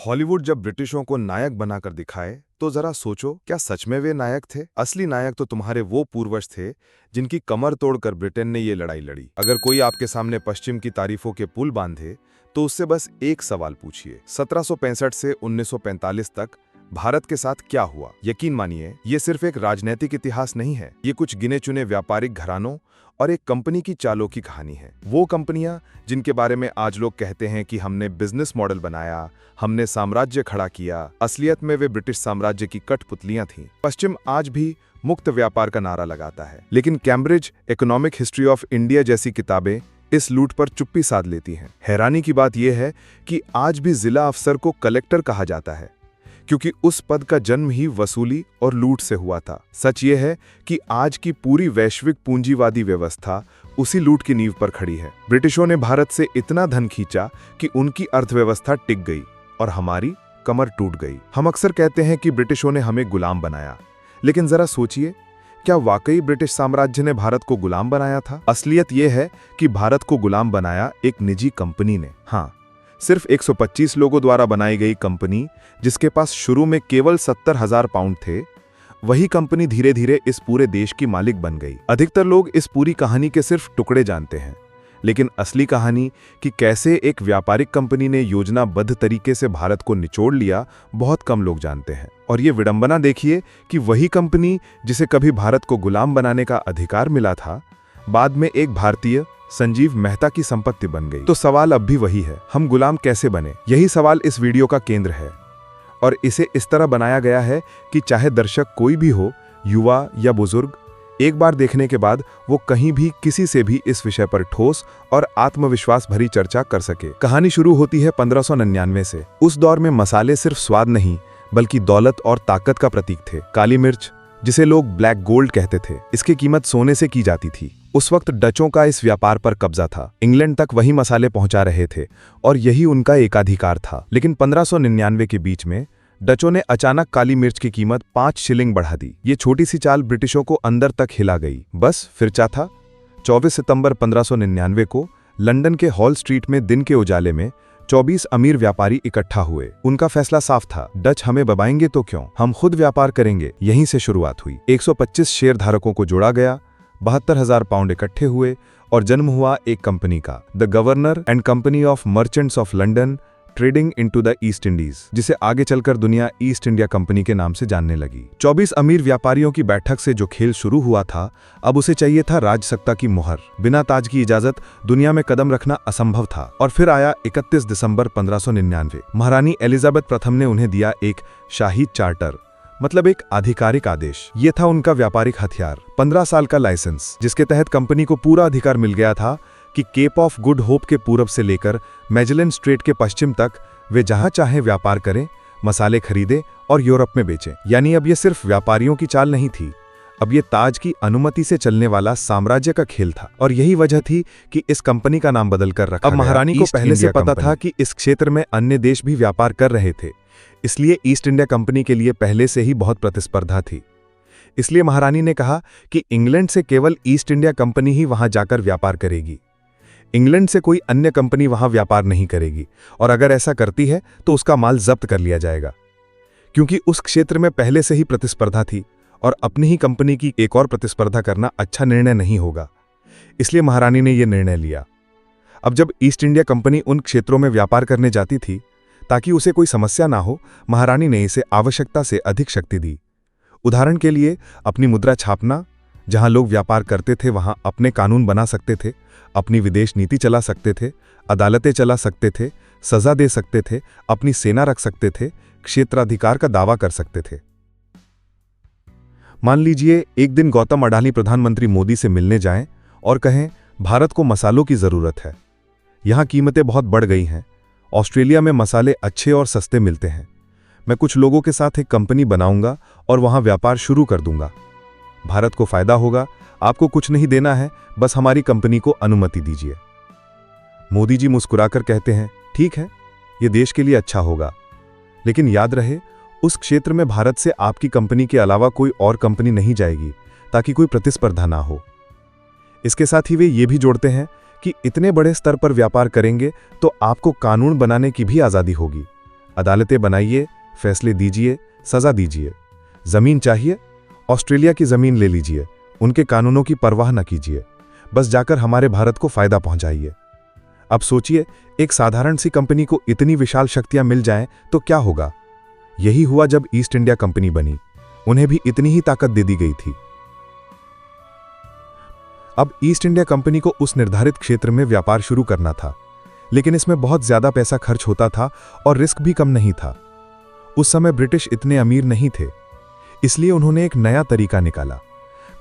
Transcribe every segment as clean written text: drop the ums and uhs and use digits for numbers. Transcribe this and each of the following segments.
Hollywood जब ब्रिटिशों को नायक बनाकर दिखाए तो जरा सोचो, क्या सच में वे नायक थे? असली नायक तो तुम्हारे वो पूर्वज थे जिनकी कमर तोड़कर ब्रिटेन ने ये लड़ाई लड़ी। अगर कोई आपके सामने पश्चिम की तारीफों के पुल बांधे तो उससे बस एक सवाल पूछिए, 1765 से 1945 तक भारत के साथ क्या हुआ? यकीन मानिए, ये सिर्फ एक राजनीतिक इतिहास नहीं है, ये कुछ गिने चुने व्यापारिक घरानों और एक कंपनी की चालों की कहानी है। वो कंपनियां जिनके बारे में आज लोग कहते हैं कि हमने बिजनेस मॉडल बनाया, हमने साम्राज्य खड़ा किया, असलियत में वे ब्रिटिश साम्राज्य की कठपुतलियां थीं। पश्चिम आज भी मुक्त व्यापार का नारा लगाता है, लेकिन Cambridge economic history of India जैसी किताबें इस लूट पर चुप्पी साध लेती हैं। हैरानी की बात यह है कि आज भी जिला अफसर को कलेक्टर कहा जाता है, क्योंकि उस पद का जन्म ही वसूली और लूट से हुआ था। सच ये है कि आज की पूरी वैश्विक पूंजीवादी व्यवस्था उसी लूट की नींव पर खड़ी है। ब्रिटिशों ने भारत से इतना धन खींचा कि उनकी अर्थव्यवस्था टिक गई और हमारी कमर टूट गई। हम अक्सर कहते हैं कि ब्रिटिशों ने हमें गुलाम बनाया, लेकिन जरा सोचिए, क्या वाकई ब्रिटिश साम्राज्य ने भारत को गुलाम बनाया था? असलियत यह है कि भारत को गुलाम बनाया एक निजी कंपनी ने। हाँ, सिर्फ 125 लोगों द्वारा बनाई गई कंपनी, जिसके पास शुरू में केवल 70,000 पाउंड थे, वही कंपनी धीरे धीरे इस पूरे देश की मालिक बन गई। अधिकतर लोग इस पूरी कहानी के सिर्फ टुकड़े जानते हैं, लेकिन असली कहानी कि कैसे एक व्यापारिक कंपनी ने योजनाबद्ध तरीके से भारत को निचोड़ लिया, बहुत कम लोग जानते हैं। और ये विडंबना देखिए कि वही कंपनी जिसे कभी भारत को गुलाम बनाने का अधिकार मिला था, बाद में एक भारतीय संजीव मेहता की संपत्ति बन गई। तो सवाल अब भी वही है, हम गुलाम कैसे बने? यही सवाल इस वीडियो का केंद्र है, और इसे इस तरह बनाया गया है कि चाहे दर्शक कोई भी हो, युवा या बुजुर्ग, एक बार देखने के बाद वो कहीं भी किसी से भी इस विषय पर ठोस और आत्मविश्वास भरी चर्चा कर सके। कहानी शुरू होती है 1599 से। उस दौर में मसाले सिर्फ स्वाद नहीं, बल्कि दौलत और ताकत का प्रतीक थे। काली मिर्च, जिसे लोग ब्लैक गोल्ड कहते थे, इसकी कीमत सोने से की जाती थी। उस वक्त डचों का इस व्यापार पर कब्जा था। इंग्लैंड तक वही मसाले पहुंचा रहे थे और यही उनका एकाधिकार था। लेकिन 1599 के बीच में डचों ने अचानक काली मिर्च की कीमत 5 शिलिंग बढ़ा दी। ये छोटी सी चाल ब्रिटिशों को अंदर तक हिला गई। बस फिर था 24 सितंबर 1599 को लंदन के हॉल स्ट्रीट में दिन के उजाले में 24 अमीर व्यापारी इकट्ठा हुए। उनका फैसला साफ था, डच हमें दबाएंगे तो क्यों, हम खुद व्यापार करेंगे। यहीं से शुरुआत हुई। 125 शेयर धारकों को जोड़ा गया, 72,000 पाउंड इकट्ठे हुए और जन्म हुआ एक कंपनी का, the governor and company of merchants of London trading into the east Indies, जिसे आगे चलकर दुनिया ईस्ट इंडिया कंपनी के नाम से जानने लगी। 24 अमीर व्यापारियों की बैठक से जो खेल शुरू हुआ था, अब उसे चाहिए था राजसत्ता की मुहर। बिना ताज की इजाजत दुनिया में कदम रखना असंभव था। और फिर आया 31 दिसंबर 1599। महारानी एलिजाबेथ प्रथम ने उन्हें दिया एक शाही चार्टर, मतलब एक आधिकारिक आदेश। ये था उनका व्यापारिक हथियार। 15 साल का लाइसेंस, जिसके तहत कंपनी को पूरा अधिकार मिल गया था कि केप ऑफ गुड होप के पूरब से लेकर मैजेलन स्ट्रेट के पश्चिम तक वे जहां चाहे व्यापार करें, मसाले खरीदें और यूरोप में बेचें। यानी अब ये सिर्फ व्यापारियों की चाल नहीं थी, अब ये ताज की अनुमति से चलने वाला साम्राज्य का खेल था। और यही वजह थी कि इस कंपनी का नाम बदलकर रखा गया। अब महारानी को पहले से पता था कि इस क्षेत्र में अन्य देश भी व्यापार कर रहे थे, इसलिए ईस्ट इंडिया कंपनी के लिए पहले से ही बहुत प्रतिस्पर्धा थी। इसलिए महारानी ने कहा कि इंग्लैंड से केवल ईस्ट इंडिया कंपनी ही वहां जाकर व्यापार करेगी। इंग्लैंड से कोई अन्य कंपनी वहां व्यापार नहीं करेगी, और अगर ऐसा करती है तो उसका माल जब्त कर लिया जाएगा। क्योंकि उस क्षेत्र में पहले से ही प्रतिस्पर्धा थी और अपनी ही कंपनी की एक और प्रतिस्पर्धा करना अच्छा निर्णय नहीं होगा। इसलिए महारानी ने यह निर्णय लिया। अब जब ईस्ट इंडिया कंपनी उन क्षेत्रों में व्यापार करने जाती थी, ताकि उसे कोई समस्या ना हो, महारानी ने इसे आवश्यकता से अधिक शक्ति दी। उदाहरण के लिए अपनी मुद्रा छापना, जहां लोग व्यापार करते थे वहां अपने कानून बना सकते थे, अपनी विदेश नीति चला सकते थे, अदालतें चला सकते थे, सजा दे सकते थे, अपनी सेना रख सकते थे, क्षेत्राधिकार का दावा कर सकते थे। मान लीजिए एक दिन गौतम अडानी प्रधानमंत्री मोदी से मिलने जाएं और कहें, भारत को मसालों की जरूरत है, यहां कीमतें बहुत बढ़ गई हैं, ऑस्ट्रेलिया में मसाले अच्छे और सस्ते मिलते हैं, मैं कुछ लोगों के साथ एक कंपनी बनाऊंगा और वहां व्यापार शुरू कर दूंगा, भारत को फायदा होगा, आपको कुछ नहीं देना है, बस हमारी कंपनी को अनुमति दीजिए। मोदी जी मुस्कुराकर कहते हैं, ठीक है, यह देश के लिए अच्छा होगा, लेकिन याद रहे उस क्षेत्र में भारत से आपकी कंपनी के अलावा कोई और कंपनी नहीं जाएगी, ताकि कोई प्रतिस्पर्धा ना हो। इसके साथ ही वे ये भी जोड़ते हैं कि इतने बड़े स्तर पर व्यापार करेंगे तो आपको कानून बनाने की भी आजादी होगी। अदालतें बनाइए, फैसले दीजिए, सजा दीजिए। जमीन चाहिए, ऑस्ट्रेलिया की जमीन ले लीजिए, उनके कानूनों की परवाह न कीजिए, बस जाकर हमारे भारत को फायदा पहुंचाइए। अब सोचिए, एक साधारण सी कंपनी को इतनी विशाल शक्तियां मिल जाएं तो क्या होगा। यही हुआ जब ईस्ट इंडिया कंपनी बनी, उन्हें भी इतनी ही ताकत दे दी गई थी। अब ईस्ट इंडिया कंपनी को उस निर्धारित क्षेत्र में व्यापार शुरू करना था, लेकिन इसमें बहुत ज्यादा पैसा खर्च होता था और रिस्क भी कम नहीं था। उस समय ब्रिटिश इतने अमीर नहीं थे, इसलिए उन्होंने एक नया तरीका निकाला।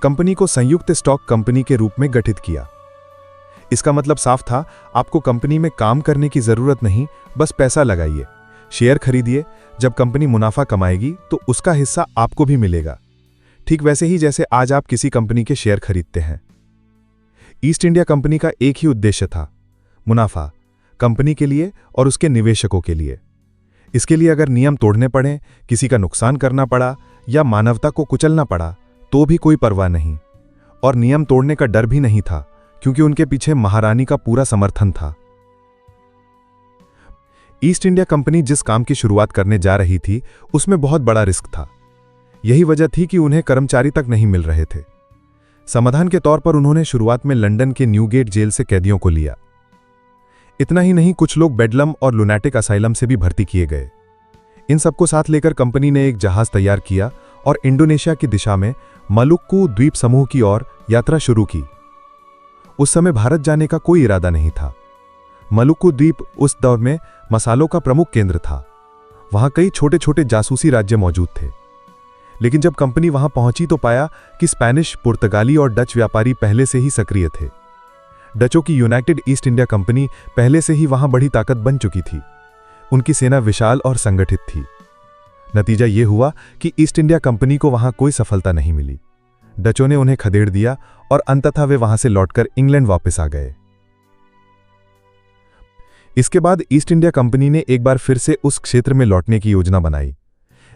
कंपनी को संयुक्त स्टॉक कंपनी के रूप में गठित किया। इसका मतलब साफ था, आपको कंपनी में काम करने की जरूरत नहीं, बस पैसा लगाइए, शेयर खरीदिए। जब कंपनी मुनाफा कमाएगी तो उसका हिस्सा आपको भी मिलेगा, ठीक वैसे ही जैसे आज आप किसी कंपनी के शेयर खरीदते हैं। ईस्ट इंडिया कंपनी का एक ही उद्देश्य था, मुनाफा, कंपनी के लिए और उसके निवेशकों के लिए। इसके लिए अगर नियम तोड़ने पड़े, किसी का नुकसान करना पड़ा या मानवता को कुचलना पड़ा तो भी कोई परवाह नहीं। और नियम तोड़ने का डर भी नहीं था, क्योंकि उनके पीछे महारानी का पूरा समर्थन था। ईस्ट इंडिया कंपनी जिस काम की शुरुआत करने जा रही थी उसमें बहुत बड़ा रिस्क था। यही वजह थी कि उन्हें कर्मचारी तक नहीं मिल रहे थे। समाधान के तौर पर उन्होंने शुरुआत में लंदन के न्यूगेट जेल से कैदियों को लिया। इतना ही नहीं, कुछ लोग बेडलम और लुनैटिक असाइलम से भी भर्ती किए गए। इन सबको साथ लेकर कंपनी ने एक जहाज तैयार किया और इंडोनेशिया की दिशा में मलुक्कू द्वीप समूह की ओर यात्रा शुरू की। उस समय भारत जाने का कोई इरादा नहीं था। मलुक्कू द्वीप उस दौर में मसालों का प्रमुख केंद्र था। वहां कई छोटे छोटे जासूसी राज्य मौजूद थे। लेकिन जब कंपनी वहां पहुंची तो पाया कि स्पेनिश, पुर्तगाली और डच व्यापारी पहले से ही सक्रिय थे। डचों की यूनाइटेड ईस्ट इंडिया कंपनी पहले से ही वहां बड़ी ताकत बन चुकी थी। उनकी सेना विशाल और संगठित थी। नतीजा यह हुआ कि ईस्ट इंडिया कंपनी को वहां कोई सफलता नहीं मिली। डचों ने उन्हें खदेड़ दिया और अंततः वे वहां से लौटकर इंग्लैंड वापस आ गए। इसके बाद ईस्ट इंडिया कंपनी ने एक बार फिर से उस क्षेत्र में लौटने की योजना बनाई,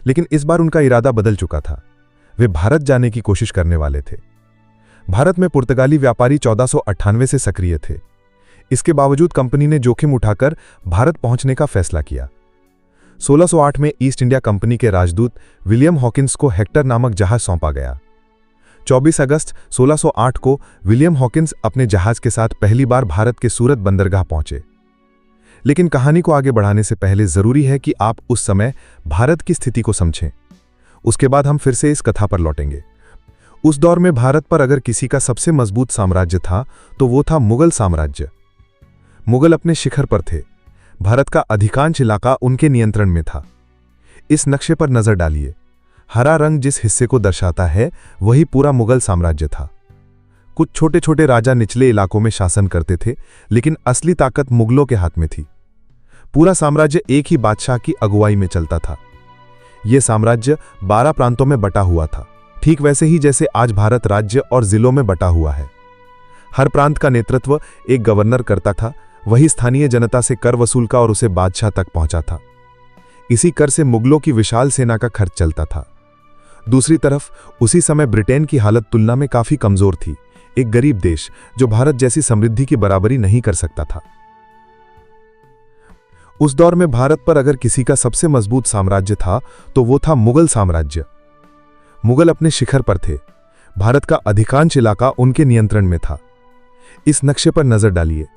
लेकिन इस बार उनका इरादा बदल चुका था। वे भारत जाने की कोशिश करने वाले थे। भारत में पुर्तगाली व्यापारी 1498 से सक्रिय थे। इसके बावजूद कंपनी ने जोखिम उठाकर भारत पहुंचने का फैसला किया। 1608 में ईस्ट इंडिया कंपनी के राजदूत विलियम हॉकिंस को हेक्टर नामक जहाज सौंपा गया। 24 अगस्त 1608 को विलियम हॉकिंस अपने जहाज के साथ पहली बार भारत के सूरत बंदरगाह पहुंचे। लेकिन कहानी को आगे बढ़ाने से पहले जरूरी है कि आप उस समय भारत की स्थिति को समझें। उसके बाद हम फिर से इस कथा पर लौटेंगे। उस दौर में भारत पर अगर किसी का सबसे मजबूत साम्राज्य था तो वो था मुगल साम्राज्य। मुगल अपने शिखर पर थे। भारत का अधिकांश इलाका उनके नियंत्रण में था। इस नक्शे पर नजर डालिए। हरा रंग जिस हिस्से को दर्शाता है वही पूरा मुगल साम्राज्य था। कुछ छोटे छोटे राजा निचले इलाकों में शासन करते थे, लेकिन असली ताकत मुगलों के हाथ में थी। पूरा साम्राज्य एक ही बादशाह की अगुवाई में चलता था। यह साम्राज्य 12 प्रांतों में बटा हुआ था, ठीक वैसे ही जैसे आज भारत राज्य और जिलों में बटा हुआ है। हर प्रांत का नेतृत्व एक गवर्नर करता था। वही स्थानीय जनता से कर वसूल का और उसे बादशाह तक पहुंचा था। इसी कर से मुगलों की विशाल सेना का खर्च चलता था। दूसरी तरफ उसी समय ब्रिटेन की हालत तुलना में काफी कमजोर थी, एक गरीब देश जो भारत जैसी समृद्धि की बराबरी नहीं कर सकता था। उस दौर में भारत पर अगर किसी का सबसे मजबूत साम्राज्य था तो वो था मुगल साम्राज्य। मुगल अपने शिखर पर थे। भारत का अधिकांश इलाका उनके नियंत्रण में था। इस नक्शे पर नजर डालिए।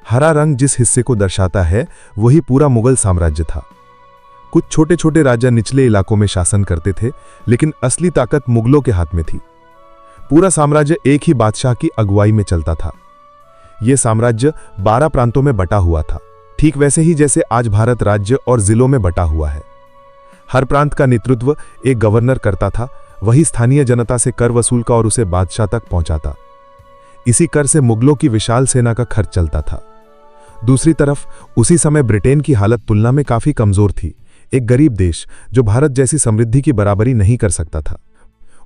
हरा रंग जिस हिस्से को दर्शाता है वही पूरा मुगल साम्राज्य था। कुछ छोटे छोटे राजा निचले इलाकों में शासन करते थे, लेकिन असली ताकत मुगलों के हाथ में थी। पूरा साम्राज्य एक ही बादशाह की अगुवाई में चलता था। यह साम्राज्य 12 प्रांतों में बटा हुआ था, ठीक वैसे ही जैसे आज भारत राज्य और जिलों में बटा हुआ है। हर प्रांत का नेतृत्व एक गवर्नर करता था। वही स्थानीय जनता से कर वसूल का और उसे बादशाह तक पहुंचाता। इसी कर से मुगलों की विशाल सेना का खर्च चलता था। दूसरी तरफ उसी समय ब्रिटेन की हालत तुलना में काफी कमजोर थी, एक गरीब देश जो भारत जैसी समृद्धि की बराबरी नहीं कर सकता था।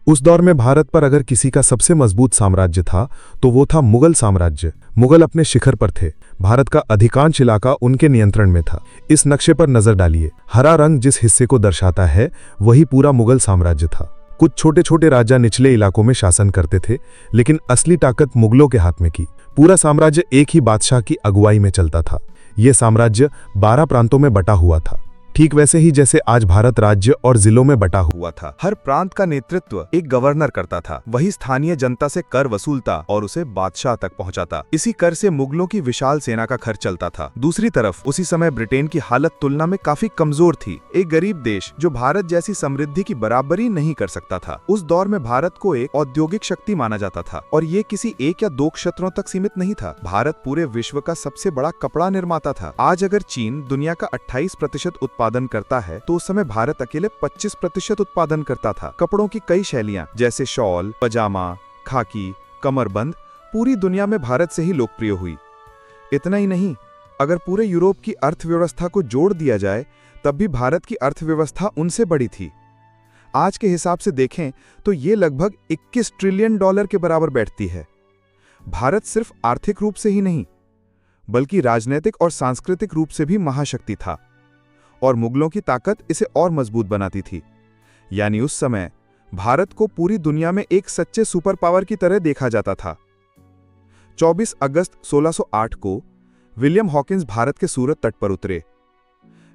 उस दौर में भारत पर अगर किसी का सबसे मजबूत साम्राज्य था तो वो था मुगल साम्राज्य। मुगल अपने शिखर पर थे। भारत का अधिकांश इलाका उनके नियंत्रण में था। इस नक्शे पर नजर डालिए। हरा रंग जिस हिस्से को दर्शाता है वही पूरा मुगल साम्राज्य था। कुछ छोटे छोटे राजा निचले इलाकों में शासन करते थे, लेकिन असली ताकत मुगलों के हाथ में थी। पूरा साम्राज्य एक ही बादशाह की अगुवाई में चलता था। यह साम्राज्य 12 प्रांतों में बटा हुआ था, ठीक वैसे ही जैसे आज भारत राज्य और जिलों में बटा हुआ था। हर प्रांत का नेतृत्व एक गवर्नर करता था, वही स्थानीय जनता से कर वसूलता और उसे बादशाह तक पहुंचाता। इसी कर से मुगलों की विशाल सेना का खर्च चलता था। दूसरी तरफ उसी समय ब्रिटेन की हालत तुलना में काफी कमजोर थी। एक गरीब देश जो भारत जैसी समृद्धि की बराबरी नहीं कर सकता था। उस दौर में भारत को एक औद्योगिक शक्ति माना जाता था और ये किसी एक या दो क्षेत्रों तक सीमित नहीं था। भारत पूरे विश्व का सबसे बड़ा कपड़ा निर्माता था। आज अगर चीन दुनिया का 28% उत्पादन करता है तो उस समय भारत अकेले 25% उत्पादन करता था। कपड़ों की कई शैलियां जैसे शॉल, पजामा, खाकी, कमरबंद पूरी दुनिया में भारत से ही लोकप्रिय हुई। इतना ही नहीं, अगर पूरे यूरोप की अर्थव्यवस्था को जोड़ दिया जाए तब भी भारत की अर्थव्यवस्था उनसे बड़ी थी। आज के हिसाब से देखें तो ये लगभग 21 ट्रिलियन डॉलर के बराबर बैठती है। भारत सिर्फ आर्थिक रूप से ही नहीं बल्कि राजनीतिक और सांस्कृतिक रूप से भी महाशक्ति था और मुगलों की ताकत इसे और मजबूत बनाती थी। यानी उस समय भारत को पूरी दुनिया में एक सच्चे सुपर पावर की तरह देखा जाता था। 24 अगस्त 1608 को विलियम हॉकिंस भारत के सूरत तट पर उतरे,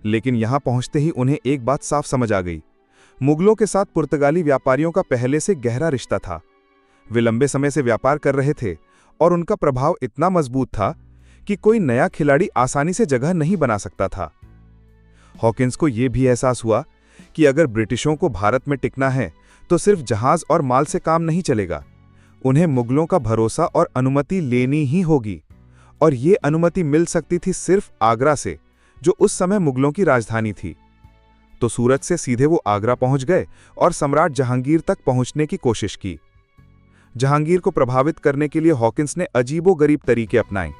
लेकिन यहां पहुंचते ही उन्हें एक बात साफ समझ आ गई। मुगलों के साथ पुर्तगाली व्यापारियों का पहले से गहरा रिश्ता था। वे लंबे समय से व्यापार कर रहे थे और उनका प्रभाव इतना मजबूत था कि कोई नया खिलाड़ी आसानी से जगह नहीं बना सकता था। हॉकिंस को यह भी एहसास हुआ कि अगर ब्रिटिशों को भारत में टिकना है तो सिर्फ जहाज और माल से काम नहीं चलेगा। उन्हें मुगलों का भरोसा और अनुमति लेनी ही होगी, और ये अनुमति मिल सकती थी सिर्फ आगरा से, जो उस समय मुगलों की राजधानी थी। तो सूरत से सीधे वो आगरा पहुंच गए और सम्राट जहांगीर तक पहुंचने की कोशिश की। जहांगीर को प्रभावित करने के लिए हॉकिंस ने अजीबोगरीब तरीके अपनाए।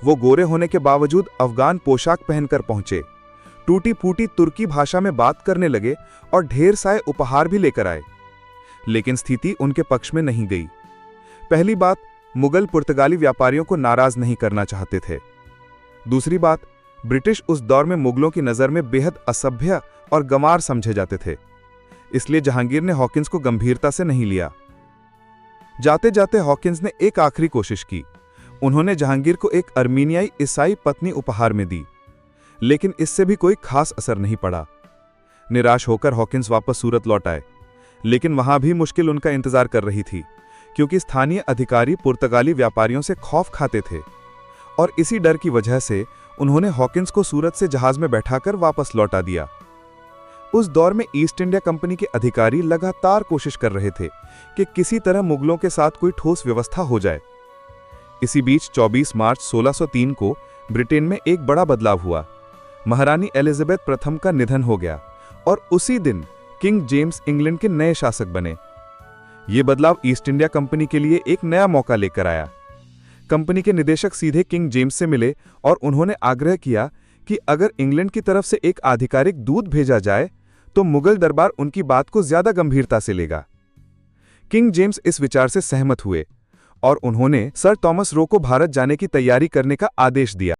वो गोरे होने के बावजूद अफगान पोशाक पहनकर पहुंचे, टूटी फूटी तुर्की भाषा में बात करने लगे और ढेर सारे उपहार भी लेकर आए। लेकिन स्थिति उनके पक्ष में नहीं गई। पहली बात, मुगल पुर्तगाली व्यापारियों को नाराज नहीं करना चाहते थे। दूसरी बात, ब्रिटिश उस दौर में मुगलों की नज़र में बेहद असभ्य और गंवार समझे जाते थे। इसलिए जहांगीर ने हॉकिंस को गंभीरता से नहीं लिया। जाते जाते हॉकिंस ने एक आखिरी कोशिश की। उन्होंने जहांगीर को एक अर्मीनियाई ईसाई पत्नी उपहार में दी, लेकिन इससे भी कोई खास असर नहीं पड़ा। निराश होकर हॉकिंस वापस सूरत लौट आए, लेकिन वहां भी मुश्किल उनका इंतजार कर रही थी, क्योंकि स्थानीय अधिकारी पुर्तगाली व्यापारियों से खौफ खाते थे और इसी डर की वजह से उन्होंने हॉकिंस को सूरत से जहाज में बैठाकर वापस लौटा दिया। उस दौर में ईस्ट इंडिया कंपनी के अधिकारी लगातार कोशिश कर रहे थे कि किसी तरह मुगलों के साथ कोई ठोस व्यवस्था हो जाए। इसी बीच 24 मार्च 1603 को ब्रिटेन में एक बड़ा बदलाव हुआ। महारानी एलिजाबेथ प्रथम का निधन हो गया और उसी दिन किंग जेम्स इंग्लैंड के नए शासक बने। ये बदलाव ईस्ट इंडिया कंपनी के लिए एक नया मौका लेकर आया। कंपनी के निदेशक सीधे किंग जेम्स से मिले और उन्होंने आग्रह किया कि अगर इंग्लैंड की तरफ से एक आधिकारिक दूत भेजा जाए तो मुगल दरबार उनकी बात को ज्यादा गंभीरता से लेगा। किंग जेम्स इस विचार से सहमत हुए और उन्होंने सर थॉमस रो को भारत जाने की तैयारी करने का आदेश दिया।